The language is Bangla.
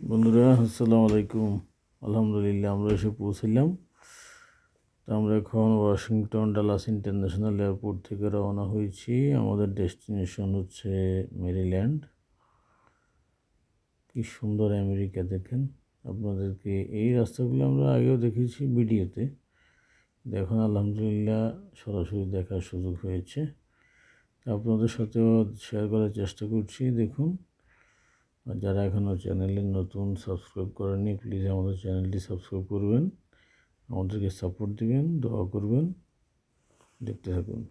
বন্ধুরা আসসালামু আলাইকুম। আলহামদুলিল্লাহ আমরা এসে পৌঁছলাম। তো আমরা এখন ওয়াশিংটন ডালাস ইন্টারন্যাশনাল এয়ারপোর্ট থেকে রওনা হয়েছি। আমাদের ডেস্টিনেশন হচ্ছে মেরিল্যান্ড। কি সুন্দর আমেরিকা দেখেন। আপনাদেরকে এই রাস্তাগুলো আমরা আগেও দেখেছি ভিডিওতে, এখন আলহামদুলিল্লাহ সরাসরি দেখার সুযোগ হয়েছে। আপনাদের সাথেও শেয়ার করার চেষ্টা করছি। দেখুন, আর যারা এখনও চ্যানেলে নতুন সাবস্ক্রাইব করেননি প্লিজ আমাদের চ্যানেলটি সাবস্ক্রাইব করবেন, আমাদেরকে সাপোর্ট দিবেন, দোয়া করবেন। দেখতে থাকুন।